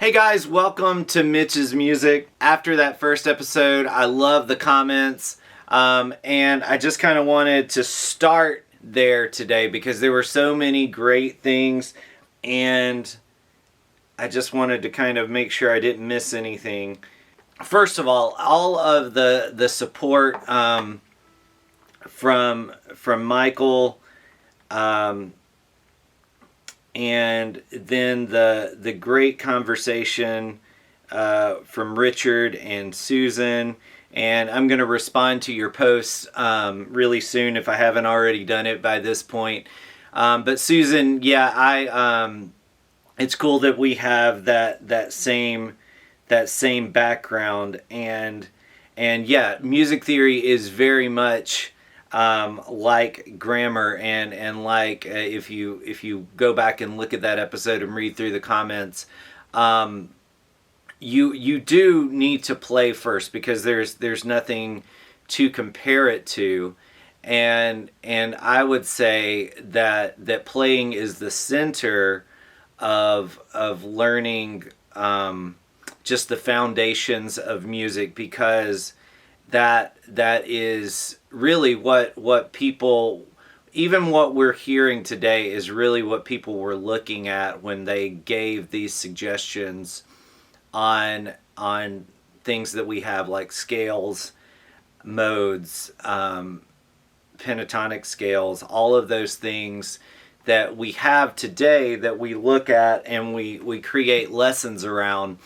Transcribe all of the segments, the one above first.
Hey guys, welcome to Mitch's Music. After that first episode, I love the comments, and I just kind of wanted to start there today because there were so many great things, and I just wanted to kind of make sure I didn't miss anything. First of all of the support from Michael, and then the great conversation from Richard and Susan. And I'm going to respond to your posts really soon if I haven't already done it by this point. But Susan, yeah, it's cool that we have that same background, and yeah, music theory is very much like grammar, and like if you go back and look at that episode and read through the comments, you do need to play first because there's nothing to compare it to, and I would say that playing is the center of learning just the foundations of music, because that is really what people, even what we're hearing today, is really what people were looking at when they gave these suggestions on things that we have, like scales, modes, pentatonic scales, all of those things that we have today that we look at and we create lessons around.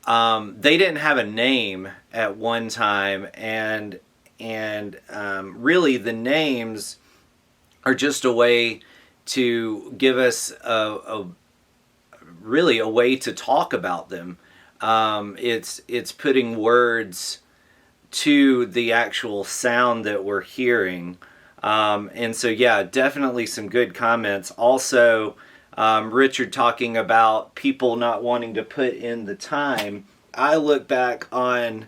They didn't have a name at one time, and really the names are just a way to give us a way to talk about them. It's putting words to the actual sound that we're hearing. And so yeah, definitely some good comments. Also, Richard talking about people not wanting to put in the time. I look back on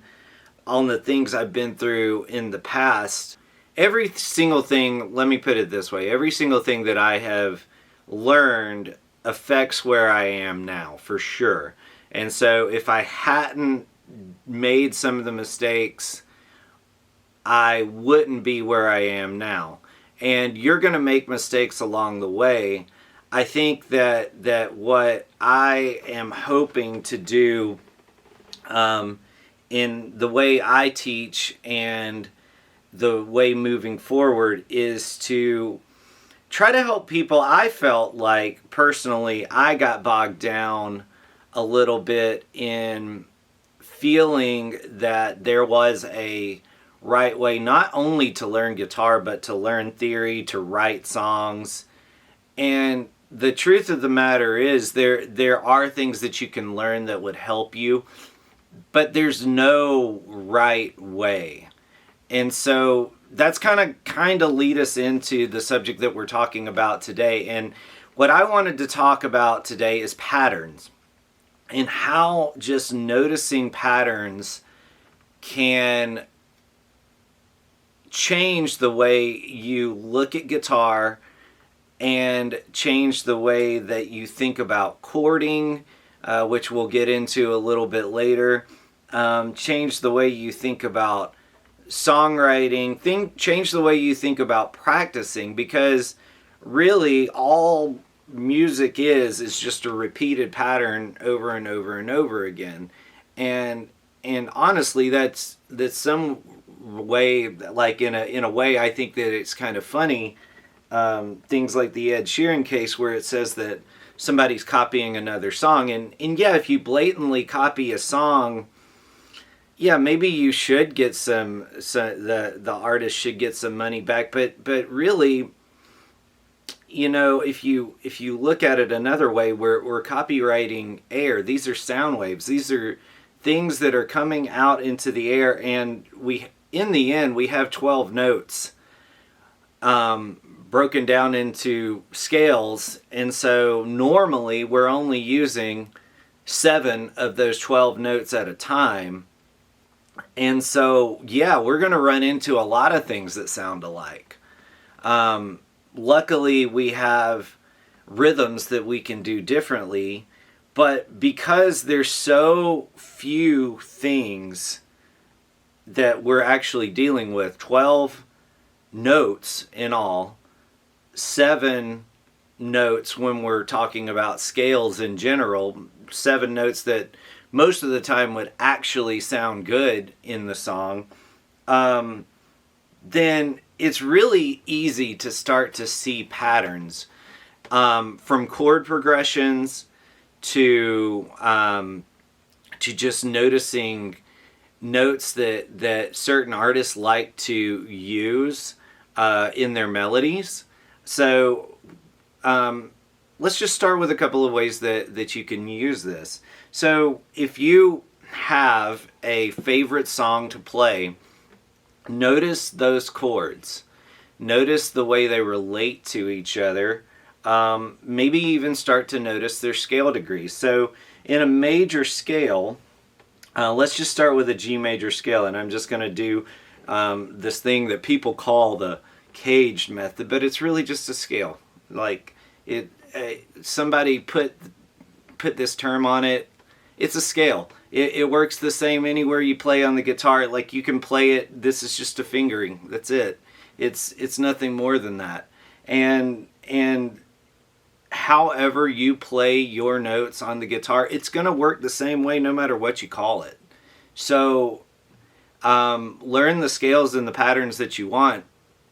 the things I've been through in the past. Every single thing, let me put it this way, every single thing that I have learned affects where I am now, for sure. And so if I hadn't made some of the mistakes, I wouldn't be where I am now. And you're going to make mistakes along the way. I think that what I am hoping to do in the way I teach and the way moving forward is to try to help people. I felt like personally I got bogged down a little bit in feeling that there was a right way not only to learn guitar but to learn theory, to write songs. And the truth of the matter is there are things that you can learn that would help you, but there's no right way. And so that's kind of lead us into the subject that we're talking about today. And what I wanted to talk about today is patterns, and how just noticing patterns can change the way you look at guitar and change the way that you think about chording, which we'll get into a little bit later. Change the way you think about songwriting, change the way you think about practicing, because really all music is just a repeated pattern over and over and over again. And honestly, that's some way, like in a way, I think that it's kind of funny. Things like the Ed Sheeran case where it says that somebody's copying another song, and yeah, if you blatantly copy a song, yeah, maybe you should get the artist should get some money back, but really, you know, if you look at it another way, we're copywriting air. These are sound waves. These are things that are coming out into the air, and in the end we have 12 notes broken down into scales, and so normally we're only using 7 of those 12 notes at a time. And so yeah, we're going to run into a lot of things that sound alike. Luckily we have rhythms that we can do differently, But because there's so few things that we're actually dealing with, 12 notes in all, 7 notes when we're talking about scales in general, 7 notes that most of the time would actually sound good in the song, then it's really easy to start to see patterns, from chord progressions to just noticing notes that certain artists like to use in their melodies. So let's just start with a couple of ways that you can use this. So if you have a favorite song to play, notice those chords. Notice the way they relate to each other. Maybe even start to notice their scale degrees. So in a major scale, let's just start with a G major scale, and I'm just going to do this thing that people call the caged method, but it's really just a scale. Like somebody put this term on it. It's a scale. It works the same anywhere you play on the guitar. Like you can play it. This is just a fingering. That's it. It's nothing more than that. And however you play your notes on the guitar, it's going to work the same way no matter what you call it. So learn the scales and the patterns that you want.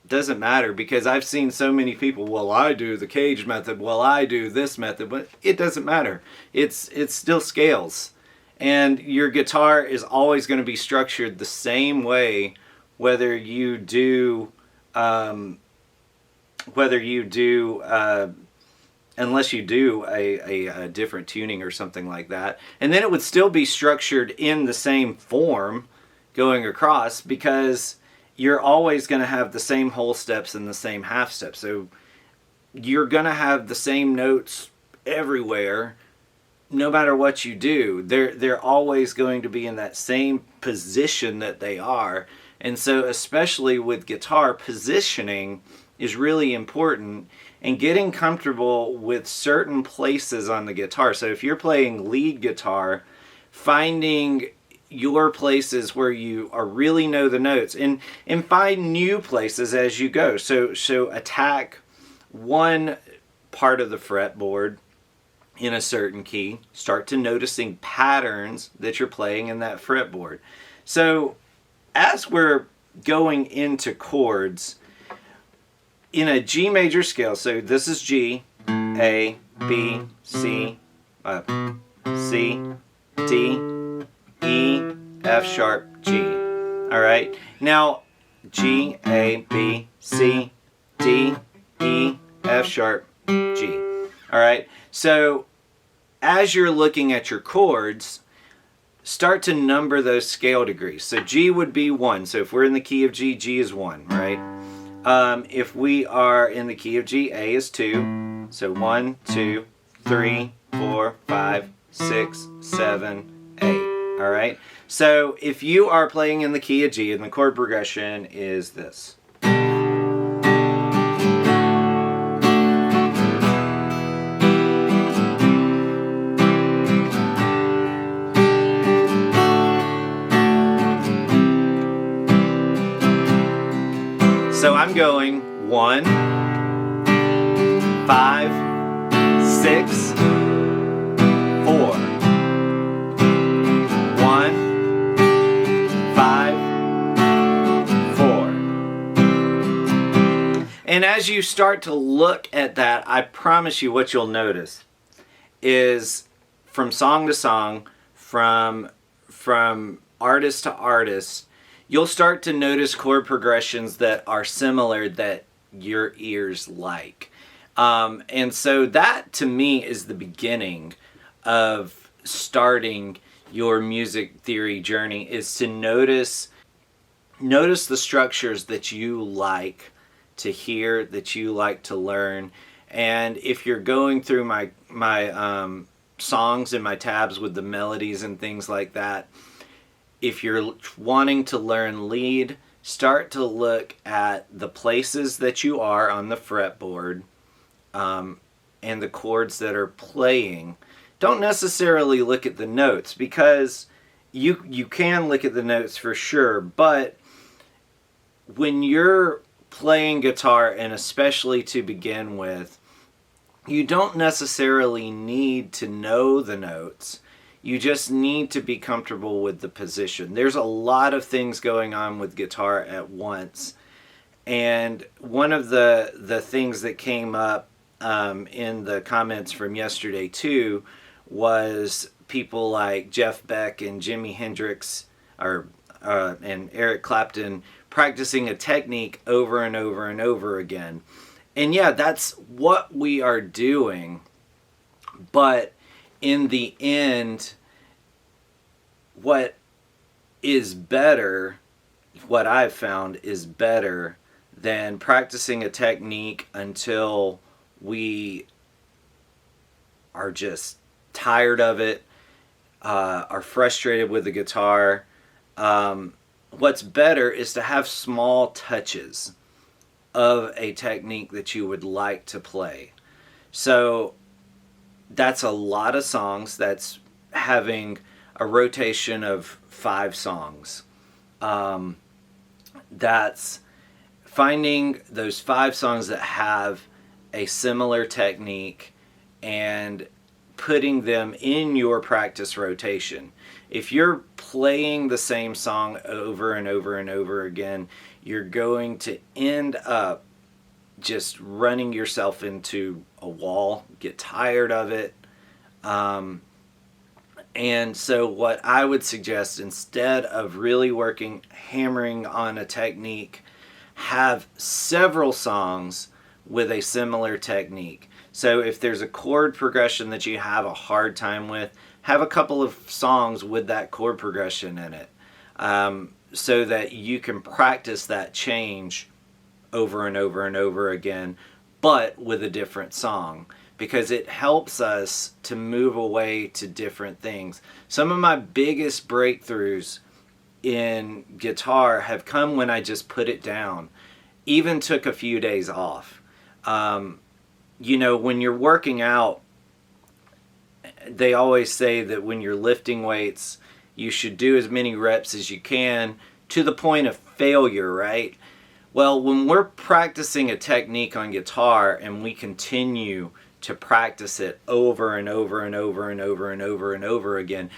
Doesn't matter, because I've seen so many people, well, I do the cage method, well, I do this method, but it doesn't matter. It's still scales. And your guitar is always going to be structured the same way, whether you do unless you do a different tuning or something like that. And then it would still be structured in the same form going across, because you're always going to have the same whole steps and the same half steps. So you're going to have the same notes everywhere, no matter what you do. They're always going to be in that same position that they are. And so especially with guitar, positioning is really important, and getting comfortable with certain places on the guitar. So if you're playing lead guitar, finding your places where you really know the notes, and find new places as you go. So attack one part of the fretboard in a certain key. Start to noticing patterns that you're playing in that fretboard. So as we're going into chords in a G major scale, so this is G, A, B, C, C, D, E, F sharp, G. All right. Now, G, A, B, C, D, E, F sharp, G. All right. So as you're looking at your chords, start to number those scale degrees. So G would be 1. So if we're in the key of G, G is 1, right? If we are in the key of G, A is 2. So 1, 2, 3, 4, 5, 6, 7, 8. All right. So if you are playing in the key of G, and the chord progression is this. So I'm going 1, 5, 6, 4. 1, 5, 4. And as you start to look at that, I promise you what you'll notice is, from song to song, from artist to artist, you'll start to notice chord progressions that are similar, that your ears like. And so that, to me, is the beginning of starting your music theory journey, is to notice the structures that you like to hear, that you like to learn. And if you're going through my songs and my tabs with the melodies and things like that, if you're wanting to learn lead, start to look at the places that you are on the fretboard, and the chords that are playing. don't necessarily look at the notes, because you can look at the notes for sure, but when you're playing guitar, and especially to begin with, you don't necessarily need to know the notes. You just need to be comfortable with the position. There's a lot of things going on with guitar at once. And one of the things that came up in the comments from yesterday too was people like Jeff Beck and Jimi Hendrix and Eric Clapton practicing a technique over and over and over again. And yeah, that's what we are doing. But in the end, what is better, what I've found is better than practicing a technique until we are just tired of it, are frustrated with the guitar. What's better is to have small touches of a technique that you would like to play. So that's a lot of songs. That's having a rotation of 5 songs. That's finding those 5 songs that have a similar technique and putting them in your practice rotation. If you're playing the same song over and over and over again, you're going to end up just running yourself into a wall, get tired of it. And so what I would suggest, instead of really hammering on a technique, have several songs with a similar technique. So if there's a chord progression that you have a hard time with, have a couple of songs with that chord progression in it, so that you can practice that change over and over and over again, but with a different song, because it helps us to move away to different things. Some of my biggest breakthroughs in guitar have come when I just put it down, even took a few days off. When you're working out, they always say that when you're lifting weights, you should do as many reps as you can to the point of failure, right? Well, when we're practicing a technique on guitar and we continue to practice it over and over and over and over and over and over again,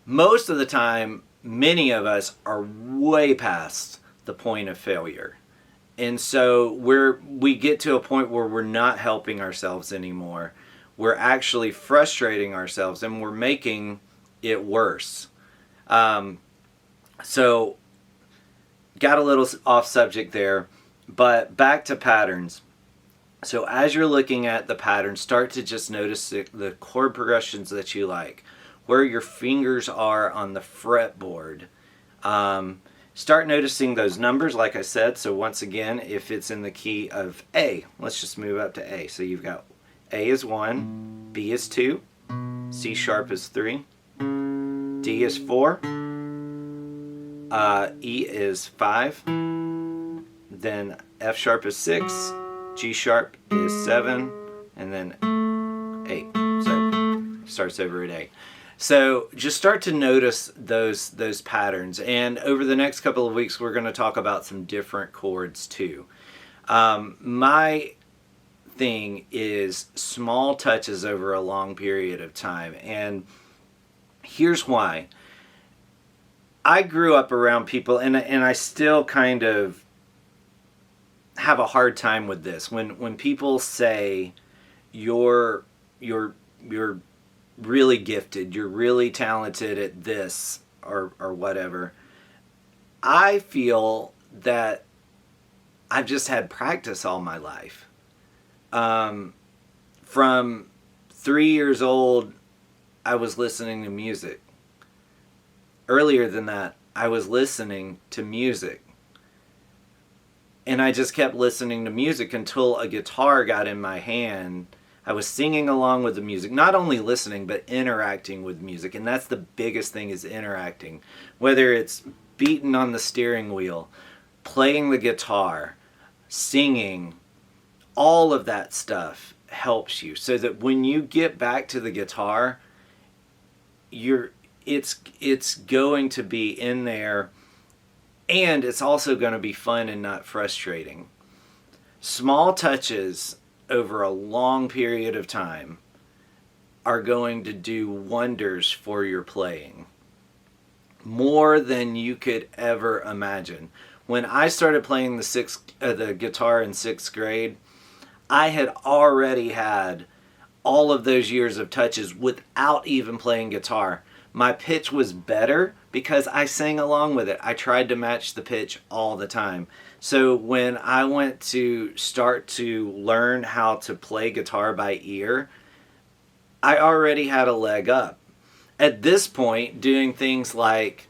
most of the time, many of us are way past the point of failure. And so we get to a point where we're not helping ourselves anymore. We're actually frustrating ourselves, and we're making it worse. So got a little off subject there, but back to patterns. So as you're looking at the pattern, start to just notice the chord progressions that you like, where your fingers are on the fretboard. Start noticing those numbers, like I said. So once again, if it's in the key of A, let's just move up to A. So you've got A is 1, B is 2, C sharp is 3, D is 4, E is 5, then F sharp is 6, G sharp is 7, and then 8. So starts over at A. So just start to notice those patterns. And over the next couple of weeks, we're going to talk about some different chords too. My thing is small touches over a long period of time. And here's why. I grew up around people, and I still kind of have a hard time with this. When people say you're really gifted, you're really talented at this or whatever, I feel that I've just had practice all my life. From 3 years old, I was listening to music. Earlier than that, I was listening to music. And I just kept listening to music until a guitar got in my hand. I was singing along with the music, not only listening, but interacting with music. And that's the biggest thing, is interacting. Whether it's beating on the steering wheel, playing the guitar, singing, all of that stuff helps you. So that when you get back to the guitar, it's going to be in there, and it's also going to be fun and not frustrating. Small touches over a long period of time are going to do wonders for your playing, more than you could ever imagine. When I started playing the guitar in 6th grade, I had already had all of those years of touches without even playing guitar. My pitch was better because I sang along with it. I tried to match the pitch all the time. So when I went to start to learn how to play guitar by ear, I already had a leg up. At this point, doing things like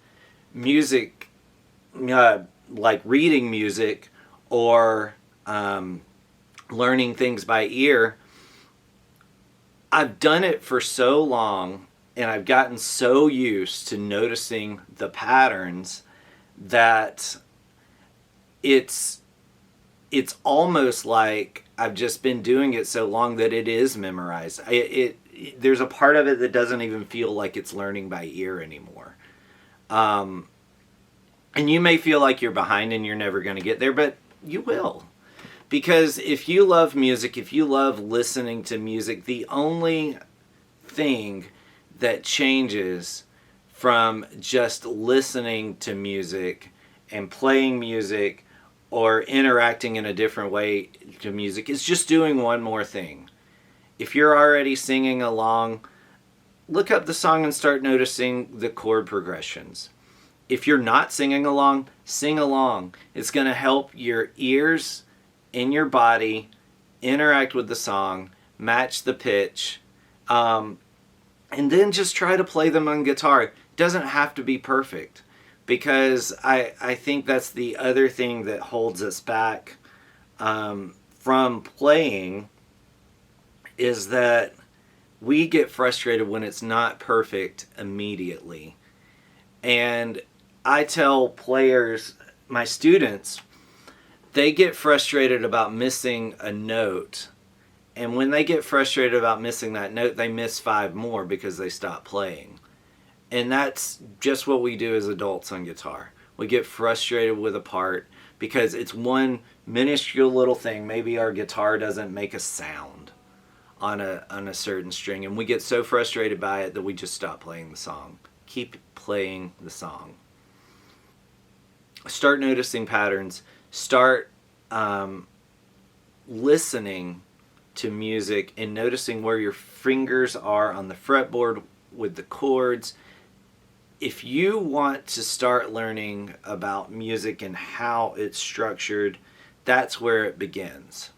music, like reading music or learning things by ear, I've done it for so long and I've gotten so used to noticing the patterns that it's almost like I've just been doing it so long that it is memorized. There's a part of it that doesn't even feel like it's learning by ear anymore. And you may feel like you're behind and you're never going to get there, but you will. Because if you love music, if you love listening to music, the only thing that changes from just listening to music and playing music or interacting in a different way to music is just doing one more thing. If you're already singing along, look up the song and start noticing the chord progressions. If you're not singing along, sing along. It's going to help your ears in your body interact with the song, match the pitch, and then just try to play them on guitar. It doesn't have to be perfect, because I think that's the other thing that holds us back from playing, is that we get frustrated when it's not perfect immediately. And I tell players, my students, they get frustrated about missing a note. And when they get frustrated about missing that note, they miss 5 more because they stop playing. And that's just what we do as adults on guitar. We get frustrated with a part because it's one minuscule little thing. Maybe our guitar doesn't make a sound on a certain string, and we get so frustrated by it that we just stop playing the song. Keep playing the song. Start noticing patterns. Start listening to music and noticing where your fingers are on the fretboard with the chords. If you want to start learning about music and how it's structured, that's where it begins.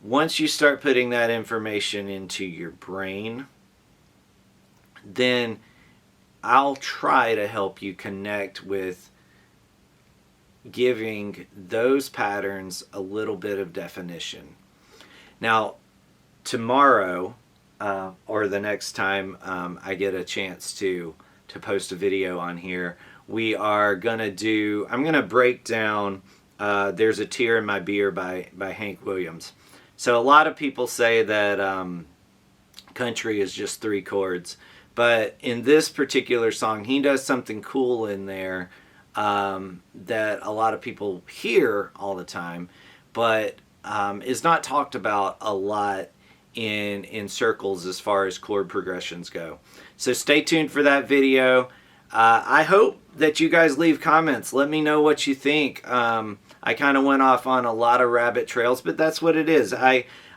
Once you start putting that information into your brain, then I'll try to help you connect with giving those patterns a little bit of definition. Now, tomorrow, or the next time I get a chance to post a video on here, I'm gonna break down There's a Tear in My Beer by Hank Williams. So a lot of people say that country is just 3 chords, but in this particular song, he does something cool in there that a lot of people hear all the time, but is not talked about a lot in circles as far as chord progressions go. So stay tuned for that video. I hope that you guys leave comments. Let me know what you think. I kind of went off on a lot of rabbit trails, but that's what it is.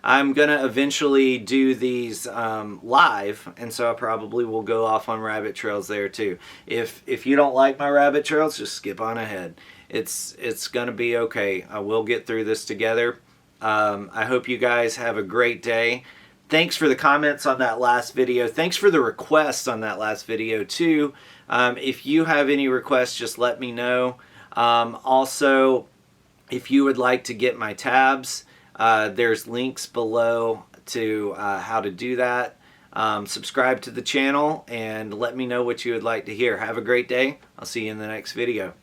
I'm going to eventually do these live, and so I probably will go off on rabbit trails there too. If you don't like my rabbit trails, just skip on ahead. It's going to be okay. I will get through this together. I hope you guys have a great day. Thanks for the comments on that last video. Thanks for the requests on that last video too. If you have any requests, just let me know. Also, if you would like to get my tabs, there's links below to how to do that. Subscribe to the channel and let me know what you would like to hear. Have a great day. I'll see you in the next video.